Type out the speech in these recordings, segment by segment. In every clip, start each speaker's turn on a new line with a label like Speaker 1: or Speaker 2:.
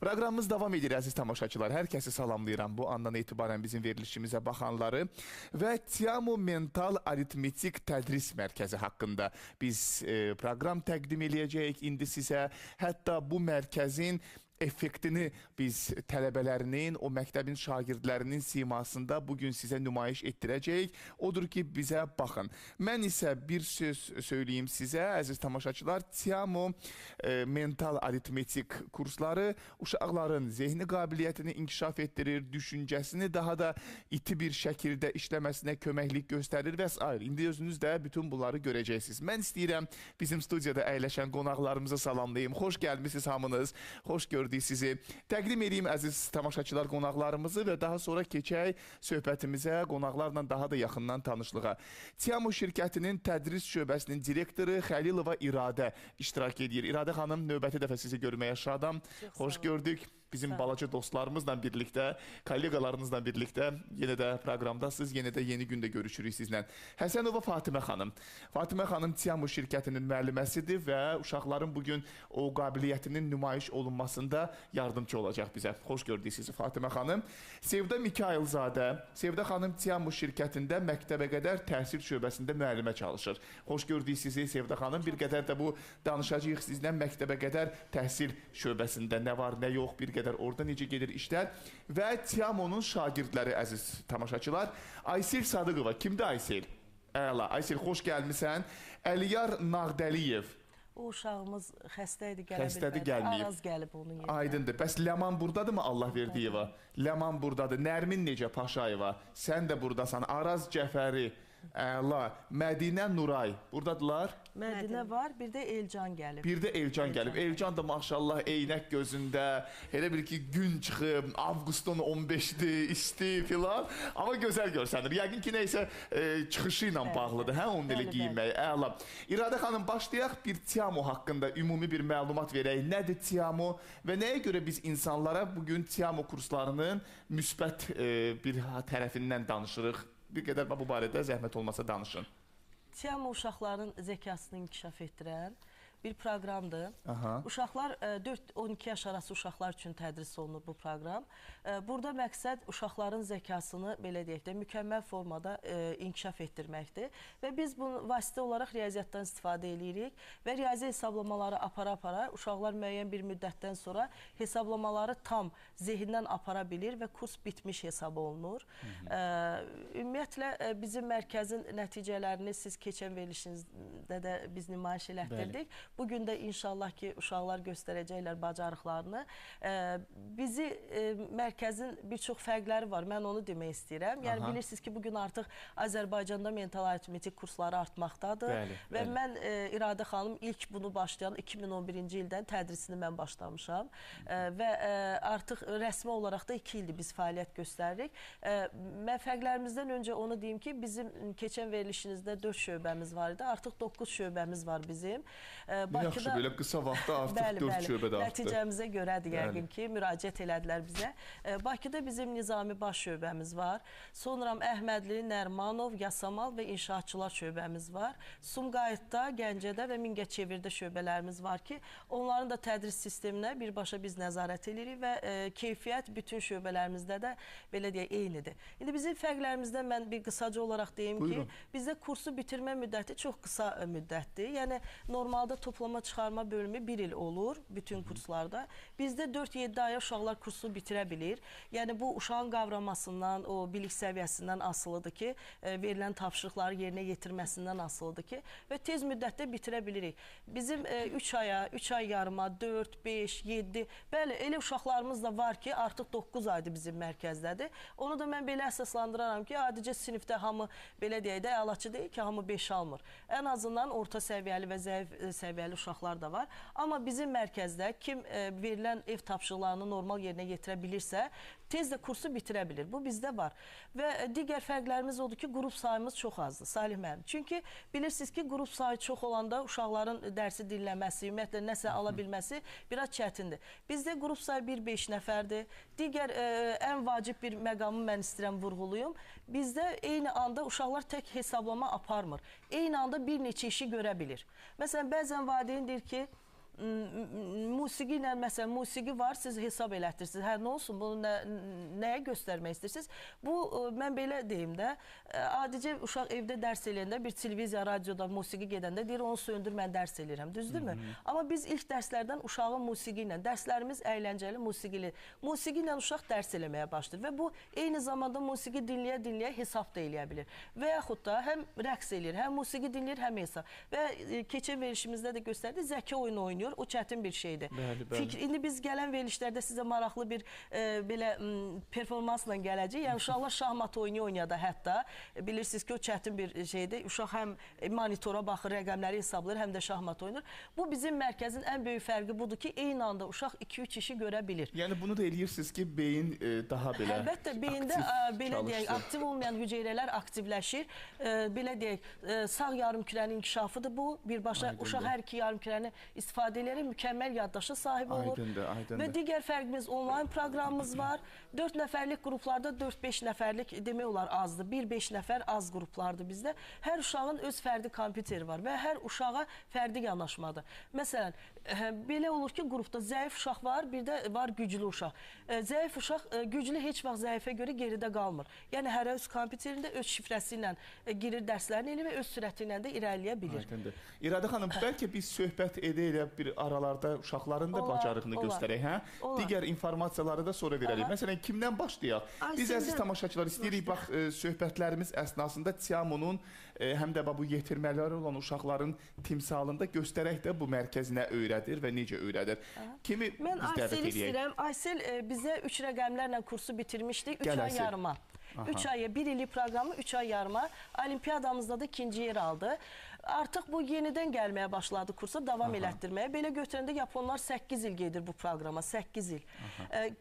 Speaker 1: Proqramımız davam edir, əziz tamaşaçılar. Hər kəsi salamlayıram bu andan etibarən bizim verilişimizə baxanları və Tiamo Mental Aritmetik Tədris Mərkəzi haqqında biz proqram təqdim eləyəcəyik indi sizə. Hətta bu mərkəzin effektini biz tələbələrinin, o məktəbin şagirdlərinin simasında bugün sizə nümayiş etdirəcəyik. Odur ki, bizə baxın. Mən isə bir söz söyleyeyim sizə, əziz tamaşaçılar. Tiamo Mental Aritmetik kursları uşaqların zehni qabiliyyətini inkişaf etdirir, düşüncəsini daha da iti bir şəkildə işləməsinə köməklik göstərir və s. İndi özünüz də bütün bunları görəcəksiniz. Mən istəyirəm bizim studiyada əyləşən qonaqlarımızı salamlayayım. Xoş gəlmişsiniz hamınız. Xoş gördük sizi. Təqdim edeyim əziz tamaşaçılar qonaqlarımızı və daha sonra keçək söhbətimizə, qonaqlarla daha da yaxından tanışlığa. Tiamo şirkətinin tədris şöbəsinin direktoru Xəlilova İradə iştirak edir. İradə xanım, növbəti dəfə sizi görməyə şadam. Xoş gördük. Bizim balaca dostlarımızla birlikdə, kollegalarınızla birlikdə yenə də proqramdasınız, yenə də yeni gündə görüşürük sizlə. Həsənova Fatimə xanım. Fatimə xanım Tiamo şirkətinin müəlliməsidir və uşaqların bugün o qabiliyyətinin nümayiş olunmasında yardımcı olacaq bizə. Xoş gördük sizi Fatimə xanım. Sevda Mikailzadə. Sevda xanım Tiamo şirkətində məktəbə qədər təhsil şöbəsində müəllimə çalışır. Xoş gördük sizi Sevda xanım. Bir qədər də bu danışacağıq sizlə məktəbə qədər təhsil şöbəsində nə var, nə yox, bir qədər orada necə gedir işlər və Tiamo'nun şagirdləri əziz tamaşaçılar. Aysel Sadıqova. Kimdir Aysel? Əla. Aysel, xoş gəlmisən. Əliyar Nağdəliyev.
Speaker 2: O uşağımız xəstəydi,
Speaker 1: gəlməyib.
Speaker 2: Araz gəlib onun yerinə.
Speaker 1: Aydındır. Bəs Ləman buradadır mı Allah verdiyeva? Ləman buradadır. Nərmin necə Paşayeva? Sən də buradasan. Araz Cəfəri. Əla. Mədinə Nuray. Buradadılar?
Speaker 2: Mədinə var, bir də Elcan gəlib.
Speaker 1: Bir də Elcan gəlib. Elcan da maşallah eynək gözündə, elə bir ki gün çıxıb, avqustun 15-dir, isti filan. Amma gözəl görsənir. Yəqin ki, neysə çıxışı ilə bağlıdır, hə? Onun elə giyinməyi. Əla. İradə xanım, başlayaq bir Tiamo haqqında ümumi bir məlumat verək. Nədir Tiamo və nəyə görə biz insanlara bugün Tiamo kurslarının müsbət bir tərəfindən danışırıq? Bir qədər bu barədə zəhmət olmasa danışın.
Speaker 2: Tiamo uşaqların zəkasını inkişaf etdirən bir proqramdır. Uşaqlar 4-12 yaş arası uşaqlar üçün tədris olunur bu proqram. Burada məqsəd uşaqların zəkasını belə deyək də mükəmməl formada inkişaf etdirməkdir. Və biz bunu vasitə olaraq riyaziyyatdan istifadə edirik və riyazi hesablamaları apara-apara uşaqlar müəyyən bir müddətdən sonra hesablamaları tam zehindən apara bilir və kurs bitmiş hesab olunur. Ümumiyyətlə bizim mərkəzin nəticələrini siz keçən verilişinizdə də biz nümayiş elətdirdik. Bugün də inşallah ki, uşaqlar göstərəcəklər bacarıqlarını. Bizi mərkəzin bir çox fərqləri var, mən onu demək istəyirəm. Yəni, bilirsiniz ki, bugün artıq Azərbaycanda mental aritmetik kursları artmaqdadır. Və mən İradə xanım ilk bunu başlayan 2011-ci ildən tədrisini mən başlamışam. Və artıq rəsmi olaraq da 2 ildir biz fəaliyyət göstəririk. Mən fərqlərimizdən öncə onu deyim ki, bizim keçən verilişinizdə 4 şöbəmiz var idi. Artıq 9 şöbəmiz var bizim.
Speaker 1: Yaxşı, belə qısa vaxtda artıq 4 şöbədə artdı.
Speaker 2: Nəticəmizə görədir yəqin ki, müraciət elədilər bizə. Bakıda bizim Nizami baş şöbəmiz var. Sonra Əhmədli, Nərmanov, Yasamal və İnşaatçılar şöbəmiz var. Sumqayıtda, Gəncədə və Mingəçevirdə şöbələrimiz var ki, onların da tədris sisteminə birbaşa biz nəzarət edirik və keyfiyyət bütün şöbələrimizdə də belə deyək, eynidir. İndi bizim fərqlərimizdən mən bir qısaca olaraq deyim ki, bizdə kursu bitirmə müddəti çox qısa müddətdir. Yəni, normalda toplama çıxarma bölümü 1 il olur bütün kurslarda. Bizdə 4-7 aya uşaqlar kursu bitirə bilir. Yəni, bu uşağın qavramasından, o bilik səviyyəsindən asılıdır ki, verilən tapşırıqları yerinə yetirməsindən asılıdır ki, və tez müddətdə bitirə bilirik. Bizim 3 aya, 3 ay yarıma, 4, 5, 7, bəli, elə uşaqlarımız da var ki, artıq 9 aydır bizim mərkəzdədir. Onu da mən belə əsaslandıraram ki, adicə sinifdə hamı, belə deyək də, əlaçı deyil ki, hamı 5 almır. Ən azından orta səviyyəli və zəif səviyyəli uşaqlar da var. Amma bizim mərkəzdə kim verilən ev tapşırıqlarını normal yerinə yetirə bilirsə, tez də kursu bitirə bilir. Bu bizdə var. Və digər fərqlərimiz odur ki, qrup sayımız çox azdır, Salih müəllim. Çünki bilirsiniz ki, qrup sayı çox olanda uşaqların dərsi dinləməsi, ümumiyyətlə nəsə ala bilməsi biraz çətindir. Bizdə qrup sayı 1-5 nəfərdir. Digər ən vacib bir məqamı mən istəyirəm vurğuluyum. Bizdə eyni anda uşaqlar tək hesablama aparmır. Eyni anda bir neçə işi görə bilir. Məsələn, bəzən valideyn deyir ki, musiqi ilə, məsələn, musiqi var, siz hesab elətdirsiniz. Hər nə olsun, bunu nəyə göstərmək istəyirsiniz? Bu, mən belə deyim də, adicə uşaq evdə dərs eləyəndə, bir televiziya, radioda musiqi gedəndə deyir, onu söndür, mən dərs eləyirəm, düzdürmü? Amma biz ilk dərslərdən uşağın musiqi ilə, dərslərimiz əyləncəli, musiqili. Musiqi ilə uşaq dərs eləməyə başlayır və bu, eyni zamanda musiqi dinləyə-dinləyə hesab da eləyə bilir. Və yaxud da həm rəqs eləyir, həm musiqi dinləyir, həm hesab. Və keçən verilişimizdə də göstərdi, zəki oyunu oynayır. O çətin bir şeydir. İndi biz gələn verilişlərdə sizə maraqlı bir belə performansla gələcək. Yəni uşaqlar şahmat oyunu oynayada hətta. Bilirsiniz ki, o çətin bir şeydir. Uşaq həm monitora baxır, rəqəmləri hesablayır, həm də şahmat oynayır. Bu bizim mərkəzin ən böyük fərqi budur ki, eyni anda uşaq 2-3 işi görə bilir.
Speaker 1: Yəni bunu da eləyirsiniz ki, beyin daha belə
Speaker 2: əlbəttə, beyində belə deyək, aktiv olmayan hüceyrələr aktivləşir. Belə deyək, sağ yarımkürənin inkişafıdır bu. Birbaşa uşaq hər iki yarımkürəni istifadə edərək mükəmməl yaddaşa sahib olur.
Speaker 1: Aydındır.
Speaker 2: Və digər fərqimiz onlayn proqramımız var. 4 nəfərlik qruplarda 4-5 nəfərlik demək olar azdır. 1-5 nəfər az qruplardır bizdə. Hər uşağın öz fərdi kompüteri var və hər uşağa fərdi yanaşmadır. Məsələn, belə olur ki, qrupda zəif uşaq var, bir də var güclü uşaq. Zəif uşaq güclü heç vaxt zəifə görə geridə qalmır. Yəni, hər öz kompüterində öz şifrəsi ilə girir dərslərini eləyir və öz sürəti ilə də irəliyə bilir.
Speaker 1: İradə xanım, bəlkə biz söhbət edək bir aralarda uşaqların da bacarığını göstərək, hə? Digər informasiyaları da sonra verərik. Məsələn, kimdən başlayaq? Biz əziz tamaşaçılar istəyirik, bax, söhbətlərimiz əsnasında Tiamo'nun həm də bu yetirmələri olan uşaqların timsalında göstərək də bu mərkəz nə öyrədir və necə öyrədir. Kimi
Speaker 2: mən Aysel istəyirəm. Aysel bizə 3 rəqəmlərlə kursu bitirmişdik, 3 ay yarıma. 3 aya, 1 illik proqramı 3 ay yarıma. Olimpiyadamızda da 2-ci yer aldı. Artıq bu yenidən gəlməyə başladı kursa, davam elətdirməyə. Belə götürəndə Yaponlar 8 il gedir bu proqrama, 8 il.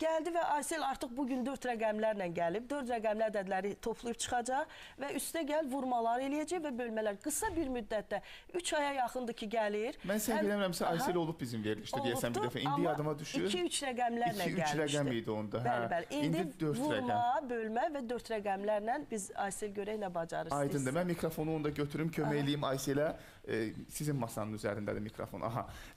Speaker 2: Gəldi və Aysel artıq bugün 4 rəqəmlərlə gəlib, 4 rəqəmli ədədləri toplayıb çıxacaq və üstə gəl vurmalar eləyəcək və bölmələr. Qısa bir müddətdə 3 aya yaxındır ki, gəlir.
Speaker 1: Mən səhv eləmirəmsə, Aysel olub bizim verilişdə deyəsən bir dəfə. İndi yadıma düşür.
Speaker 2: 2-3 rəqəmlərlə gəlmişdi. 2-3
Speaker 1: rəqəm idi onda.
Speaker 2: Bəli. İndi vurma, bölmə və 4 rəqəmlərlə biz Aysel görək nə bacarır.
Speaker 1: Aydındır. Mən mikrofonu onda götürüm, kömək eləyim Ayselə. Sizin masanın üzərindədir mikrofon.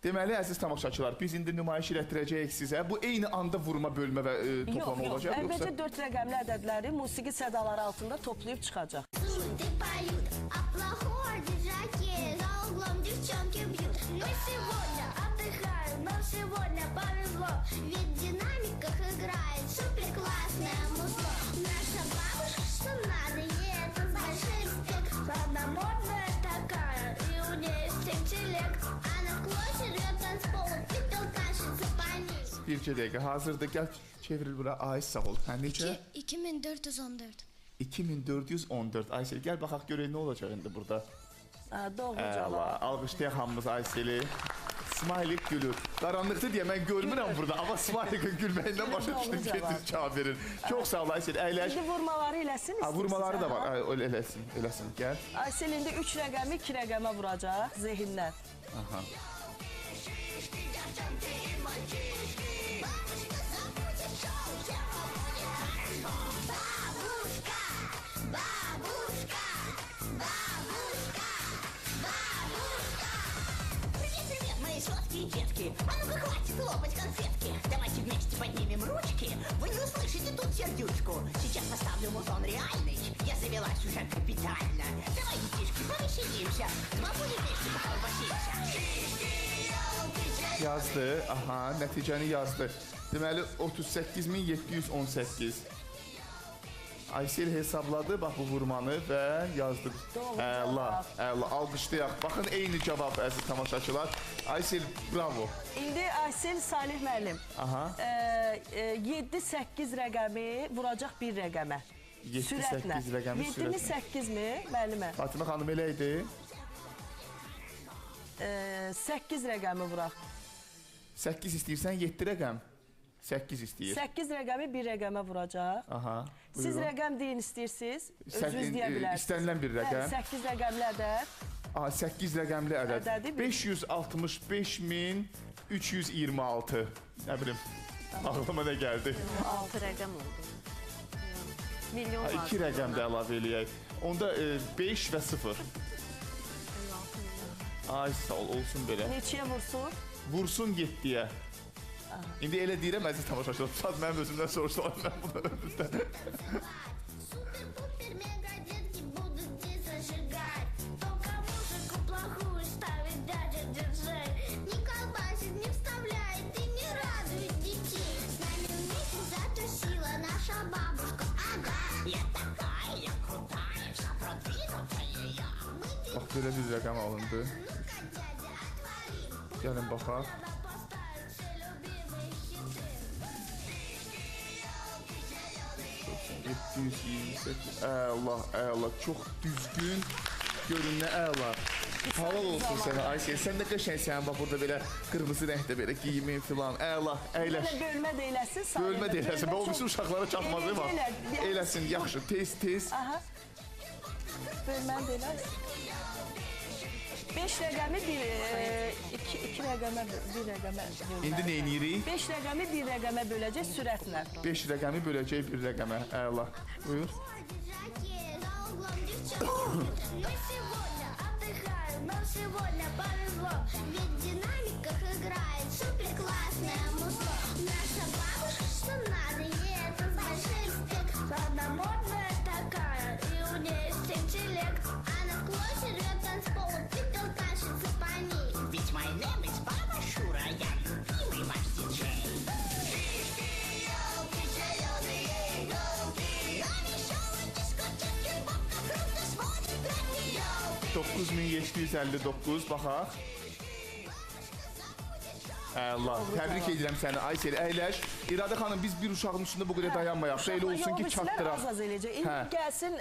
Speaker 1: Deməli, əziz tamaşaçılar, biz indi nümayiş elətdirəcəyik sizə. Bu eyni anda vurma, bölmə və toplama olacaq.
Speaker 2: Əvvəlcə 4 rəqəmli ədədləri musiqi sədaları altında toplayıb çıxacaq.
Speaker 1: Bircə dəqiqə, hazırdır. Gəl, çevril bura. Ay, sağ ol. Hə, necə?
Speaker 3: 2414.
Speaker 1: 2414. Aysel, gəl baxaq görək nə olacaq indi burada.
Speaker 2: Doğru cavab.
Speaker 1: Alqışlayaq hamımız Ayseli. Smiley gülür. Qaranlıqdır deyə mən görmürəm burada, amma Smiley'in gülməyindən başa düşdüm ki, düz cavab verir. Çox sağ ol Aysel, əyləş.
Speaker 2: İndi vurmaları eləsin istəyirsiniz.
Speaker 1: Vurmaları da var, eləsin, gəl.
Speaker 2: Aysel indi 3 rəqəmi 2 rəqəmə vuracaq zehindən.
Speaker 4: Детки, а ну-ка хватит лопать конфетки. Давайте вместе поднимем ручки. Вы не услышите тут сердючку. Сейчас поставлю музон реальный. Я завелась уже капитально. Давай, детишки, повеселимся. Бабули вместе поколбасимся.
Speaker 1: Yazdı, nəticəni yazdı. Deməli, 38.718. Aysel hesabladı, bax bu vurmanı və yazdı. Əla, alqışlayaq. Baxın, eyni cavab, əziz tamaşaçılar. Aysel, bravo.
Speaker 2: İndi Aysel Salih müəllim 7-8 rəqəmi vuracaq bir rəqəmə.
Speaker 1: 7-8 rəqəmi sürətlə.
Speaker 2: 7-8 mi, müəllimə?
Speaker 1: Fatimə xanım elə idi.
Speaker 2: 8 rəqəmi vuraq.
Speaker 1: 8 istəyirsən, 7 rəqəm. 8 istəyir.
Speaker 2: 8 rəqəmi bir rəqəmə vuracaq. Siz rəqəm deyin istəyirsiniz, özünüz deyə bilərsiniz.
Speaker 1: İstənilən bir rəqəm.
Speaker 2: 8 rəqəmli ədəd.
Speaker 1: 8 rəqəmli ədəd. 565.326. Nə bilim, ağlıma nə gəldi?
Speaker 3: 6 rəqəm oldu. Milyon var.
Speaker 1: 2 rəqəm də əlavə eləyək. Onda 5 və 0. Ay, sağ ol, olsun belə.
Speaker 2: Neçəyə vursun?
Speaker 1: Vursun getdiyə. İndi elə deyirəm, əziz tamaşaçılar. Sad mənim özümdən soruşdular, mən bunu özümdən.
Speaker 5: Супер-пупер, мега детки будут здесь зажигать. Только музыку плохую ставит дядя диджей. Не колбасит, не вставляет и не радует детей. С нами вместе затусила наша бабушка. Ага.
Speaker 4: Я такая, я крутая, вся продвинутая я.
Speaker 1: Bax, belə bir rəqəm alındı.
Speaker 5: Ну-ка, дядя, отвори.
Speaker 1: Gəlin baxaq.
Speaker 5: Надо поставить все любимые хиты.
Speaker 1: 728. Əla, çox düzgün, görünə əla. Halal olsun sənə Aysel. Sən də qəşəngsən, bax burada belə qırmızı rəngdə belə giyimin filan. Əla, əyləş.
Speaker 2: Bölmə də eləsin.
Speaker 1: Bölmə də eləsin. O bütün uşaqlara çatmaz değil mi? Eləsin, yaxşı, tez.
Speaker 2: Aha. Bölməni də eləsin. 5 rəqəmi 2 rəqəmə 1 rəqəmə bölmək.
Speaker 1: İndi nə edirik?
Speaker 2: 5 rəqəmi 1 rəqəmə böləcək sürətlə.
Speaker 1: 5 rəqəmi böləcək 1 rəqəmə. Əla. Buyur.
Speaker 5: Джаки, за углом девчонки. Мы сегодня отдыхаем, нам сегодня повезло. Ведь в динамиках играет супер классная музыка. Наша бабушка, что надо, ей это с большим спек. Она модная такая, и у нее есть интеллект. Она в классе рвет танцпол, ты толкашется по ней.
Speaker 4: Ведь my name is Баба Шура, я любимый ваш диджей.
Speaker 5: Елки, зеленые елки. На веселой дискотеке бабка круто сводит график.
Speaker 1: 9759, baxaq. Əla, təbrik edirəm səni Aysel. Əyləş. İradə xanım, biz bir uşağın üstündə bu qədər dayanmayaq. Elə olsun ki, çatdıraq.
Speaker 2: Az eləyəcək. İndi gəlsin,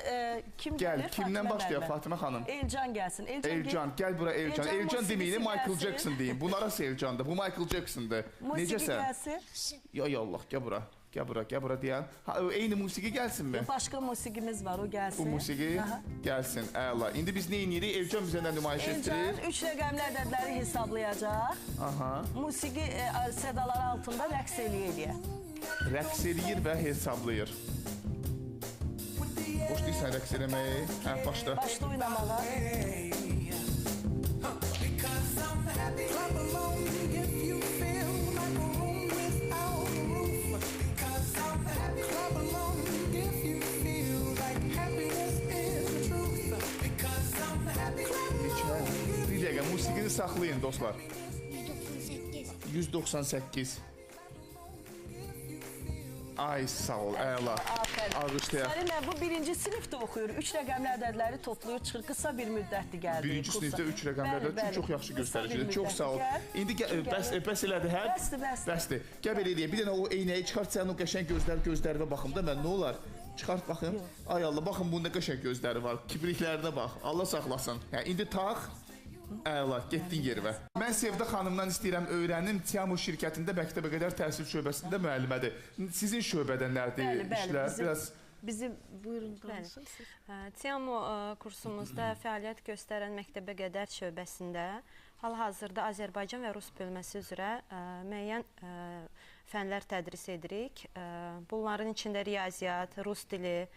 Speaker 2: kim
Speaker 1: Gəl,
Speaker 2: gəlir?
Speaker 1: kimdən başlayaq Fatimə xanım?
Speaker 2: Elcan gəlsin.
Speaker 1: Elcan, gəl bura Elcan. Elcan deməyin, Michael Jackson deyin. Bunlar arası Elcan'dır. Bu Michael Jackson'dır. Necəsən?
Speaker 2: Gəlsin.
Speaker 1: Ya Allah, gəl bura. Gəl bura deyən. Eyni musiqi gəlsinmi?
Speaker 2: Başqa musiqimiz var, o gəlsin.
Speaker 1: Bu musiqi gəlsin. Əla. İndi biz nə edirik? Elcan bizə nə nümayiş etdirir?
Speaker 2: Elcan 3 rəqəmli ədədləri hesablayacaq.
Speaker 1: Aha.
Speaker 2: Musiqi sədalar altında rəqs eləyir.
Speaker 1: Rəqs eləyir və hesablayır. Başlayırsan rəqs eləməyi? Hə, başla.
Speaker 2: Başla oynamağa.
Speaker 1: Bir dəqiqə, musiqini saxlayın dostlar.
Speaker 5: 198.
Speaker 1: 198. Ay, sağ ol, əla. Alqışlayaq.
Speaker 2: Səlinə, bu birinci sinifdə oxuyur. 3 rəqəmli ədədləri toplayır, çıxır. Qısa bir müddətli gəldi.
Speaker 1: Birinci sinifdə 3 rəqəmli ədəd çox yaxşı göstəricidir. Çox sağ ol. İndi bəs elədi, hə? Bəsdir. Gəl belə eləyək. Bir dənə o eynəyi çıxart, sən o qəşəng gözlərinə baxım da mən, nə olar? Çıxart baxın. Ay Allah, baxın bunun nə qəşəng gözləri var. Kibriklərinə bax. Allah saxlasın. Hə, indi tax. Əla, getdin yerivə. Mən Sevda xanımdan istəyirəm öyrənim. Tiamo şirkətində məktəbə qədər təhsil şöbəsində müəllimədir. Sizin şöbədə nədir işlər? Biraz
Speaker 2: bizim buyurun danışın.
Speaker 3: Tiamo kursumuzda fəaliyyət göstərən məktəbə qədər şöbəsində hal-hazırda Azərbaycan və Rus bölməsi üzrə müəyyən fənlər tədris edirik. Bunların içində riyaziyyat, Rus dili,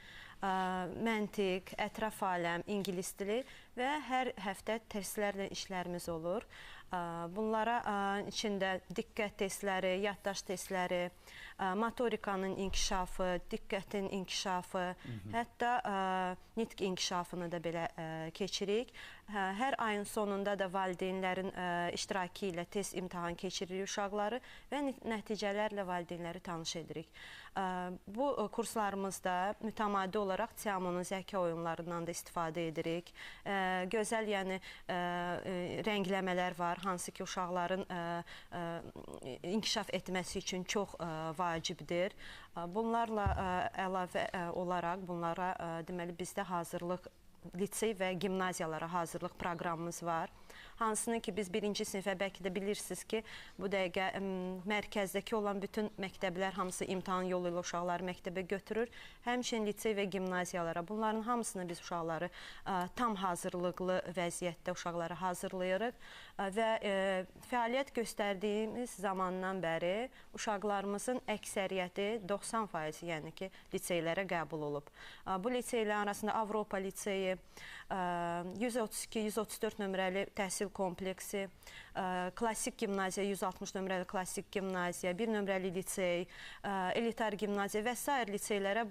Speaker 3: məntiq, ətraf aləm, ingilis dili və hər həftə testlərlə işlərimiz olur. Bunlara içində diqqət testləri, yaddaş testləri, motorikanın inkişafı, diqqətin inkişafı, hətta nitq inkişafını da belə keçirik. Hər ayın sonunda da valideynlərin iştirakı ilə test imtahan keçiririk uşaqları və nəticələrlə valideynləri tanış edirik. Bu kurslarımızda mütəmadi olaraq Tiamo'nun zəka oyunlarından da istifadə edirik. Gözəl, yəni rəngləmələr var, hansı ki uşaqların inkişaf etməsi üçün çox vacibdir. Bunlarla əlavə olaraq bunlara deməli bizdə hazırlıq, lisey və gimnaziyalara hazırlıq proqramımız var. Hansını ki biz birinci sinifə bəlkə də bilirsiniz ki, bu dəqiqə mərkəzdəki olan bütün məktəblər hamısı imtahan yolu ilə uşaqları məktəbə götürür. Həmçinin lisey və gimnaziyalara. Bunların hamısını biz uşaqları tam hazırlıqlı vəziyyətdə uşaqları hazırlayırıq və fəaliyyət göstərdiyimiz zamandan bəri uşaqlarımızın əksəriyyəti 90%, yəni ki, liseylərə qəbul olub. Bu liseylərin arasında Avropa liseyi, 132-134 nömrəli təhsil kompleksi, klassik gimnaziya, 160 nömrəli klassik gimnaziya, 1 nömrəli lisey, elitar gimnaziya və s. liseylərə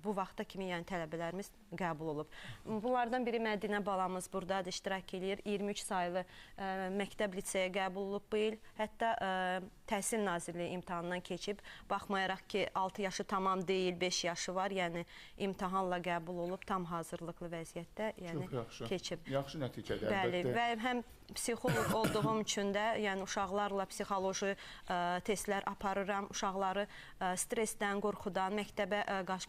Speaker 3: bu vaxta kimi yəni tələbələrimiz qəbul olub. Bunlardan biri Mədinə balamız buradadır, iştirak edir. 23 saylı məktəb liseyə qəbul olub bu il. Hətta Təhsil Nazirliyi imtahandan keçib. Baxmayaraq ki, 6 yaşı tamam deyil, 5 yaşı var. Yəni imtahanla qəbul olub, tam hazırlıqlı vəziyyətdə yəni keçib.
Speaker 1: Yaxşı nəticədir,
Speaker 3: əlbəttə. Bəli, və həm psixoloq olduğum üçün də, yəni uşaqlarla psixoloji testlər aparıram. Uşaqları stressdən, qorxudan, məktəbə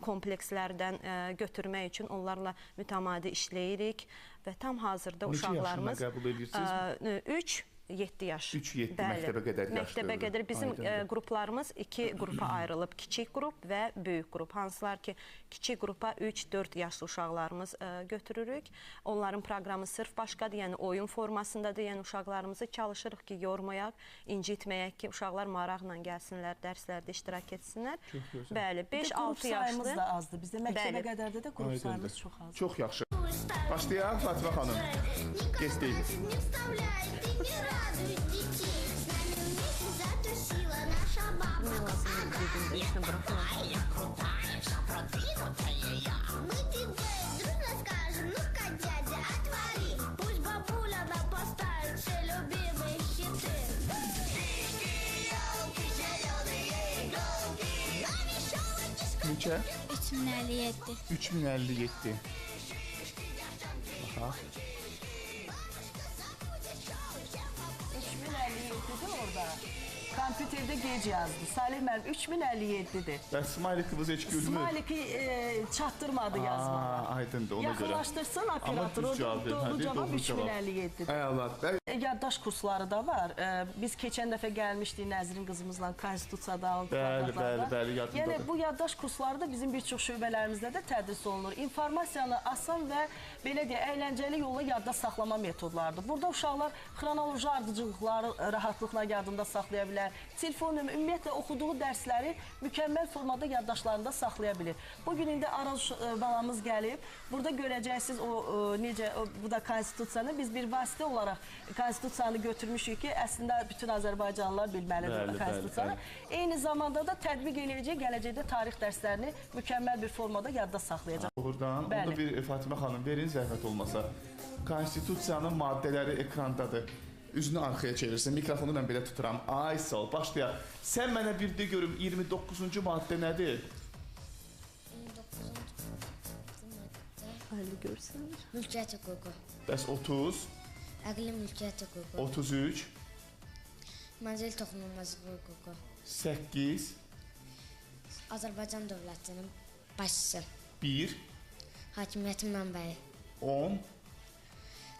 Speaker 3: komplekslərdən götürmək üçün onlarla mütəmadi işləyirik və tam hazırda uşaqlarımız 3-7 yaş.
Speaker 1: 3-7 məktəbə qədər yaşdır.
Speaker 3: Məktəbə qədər bizim qruplarımız 2 qrupa ayrılıb. Kiçik qrup və böyük qrup. Hansılar ki, kiçik qrupa 3-4 yaşlı uşaqlarımız götürürük. Onların proqramı sırf başqadır, yəni oyun formasındadır. Yəni uşaqlarımızı çalışırıq ki, yormayaq, incitməyək ki, uşaqlar maraqla gəlsinlər, dərslərdə iştirak etsinlər. Bəli, 5-6 yaşlı.
Speaker 2: Qrup sayımız da azdır. Bizdə məktəbə qədərdə də qrup sayımız çox azdır.
Speaker 1: Çox yaxşı. Başlayaq Fatimə xanım. Geçdeyiz. Neçə?
Speaker 5: 3057.
Speaker 1: 3057. Aha.
Speaker 2: 3057'dir orada. Kompüterdə gec yazdı. Salih müəllim 3057'dir.
Speaker 1: Bəs Smilik-ı heç gülmür.
Speaker 2: Smilik-i çatdırmadı yazmağa.
Speaker 1: Aydındır, ona görə.
Speaker 2: Yaxınlaşdırsın operator. Doğru cavab 3057'dir.
Speaker 1: Əyallah.
Speaker 2: Yaddaş kursları da var. Biz keçən dəfə gəlmişdik Nəzrin qızımızla konstitusiyadan.
Speaker 1: Bəli, yadımdadır.
Speaker 2: Yəni bu yaddaş kursları da bizim bir çox şöbələrimizdə də tədris olunur. İnformasiyanı asan və belə deyə əyləncəli yolla yadda saxlama metodlarıdır. Burada uşaqlar xronoloji ardıcılıqları rahatlıqla yadında saxlaya bilər. Telefon ümumiyyətlə oxuduğu dərsləri mükəmməl formada yaddaşlarında saxlaya bilir. Bugün indi Araz balamız gəlib. Burada görəcəksiniz necə bu da konstitusiyanı biz bir vasitə olaraq konstitusiyanı götürmüşük ki, əslində bütün Azərbaycanlılar bilməlidir konstitusiyanı. Eyni zamanda da tətbiq eləyəcək, gələcəkdə tarix dərslərini mükəmməl bir formada yadda saxlayacaq.
Speaker 1: Buradan onu bir Fatimə xanım verin zəhmət olmasa. Konstitusiyanın maddələri ekrandadır. Üzünü arxaya çevirsin, mikrofonu mən belə tuturam. Ay sağ ol, başlayaq. Sən mənə bir də görüm 29-cu maddə nədir?
Speaker 5: 29-cu maddə mülkiyyət hüququ.
Speaker 1: Bəs 30?
Speaker 5: Əqli mülkiyyət hüququ.
Speaker 1: 33?
Speaker 5: Mənzil toxunulmazlığı hüququ.
Speaker 1: 8?
Speaker 5: Azərbaycan dövlətinin başçısı.
Speaker 1: 1?
Speaker 5: Hakimiyyətin mənbəyi.
Speaker 1: 10?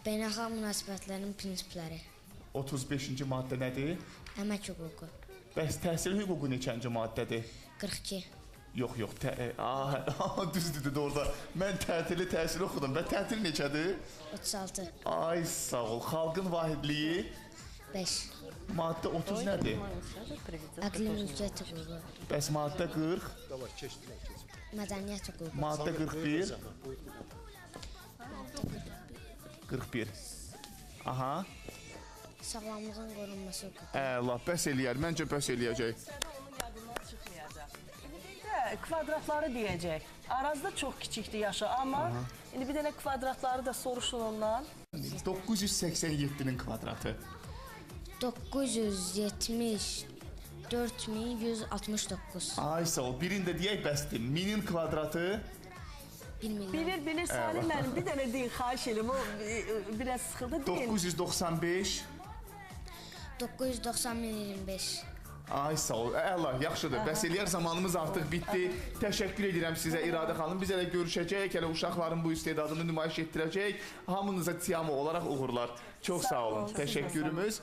Speaker 5: Beynəlxalq münasibətlərin prinsipləri.
Speaker 1: 35-ci maddə nədir?
Speaker 5: Əmək hüququ.
Speaker 1: Bəs təhsil hüququ neçənci maddədir?
Speaker 5: 42.
Speaker 1: Yox, düzdür orada. Mən təhsil oxudum. Və tətil neçədir?
Speaker 5: 36.
Speaker 1: Ay sağ ol. Xalqın vahidliyi?
Speaker 5: 5.
Speaker 1: Maddə 30 nədir?
Speaker 5: Əqli mülkiyyət hüququ.
Speaker 1: Bəs maddə 40?
Speaker 5: Mədəniyyət hüququ.
Speaker 1: Maddə 41? 41. Aha.
Speaker 5: Sağlamlığın qorunması hüququ.
Speaker 1: Əla, bəs eləyər. Məncə bəs eləyəcək.
Speaker 2: Onun yadından çıxmayacaq. Bir də kvadratları deyəcək. Arazda çox kiçikdir yaşı, amma indi bir dənə kvadratları da soruşun ondan.
Speaker 1: 987-nin kvadratı.
Speaker 5: 974.169.
Speaker 1: Ay sağ ol. Birində deyək bəsdir. 1000-in kvadratı?
Speaker 5: 1 milyon.
Speaker 2: Bilir Salim mənim bir dənə deyin, xahiş edim. O biraz sıxıldı deyin.
Speaker 1: 995.
Speaker 5: 990.025.
Speaker 1: Ay sağ ol. Əla, yaxşıdır. Bəs eləyər zamanımız artıq bitdi. Təşəkkür edirəm sizə İradə xanım. Biz hələ görüşəcək, hələ uşaqların bu istedadını nümayiş etdirəcək. Hamınıza Tiamo olaraq uğurlar. Çox sağ olun. Təşəkkürümüz.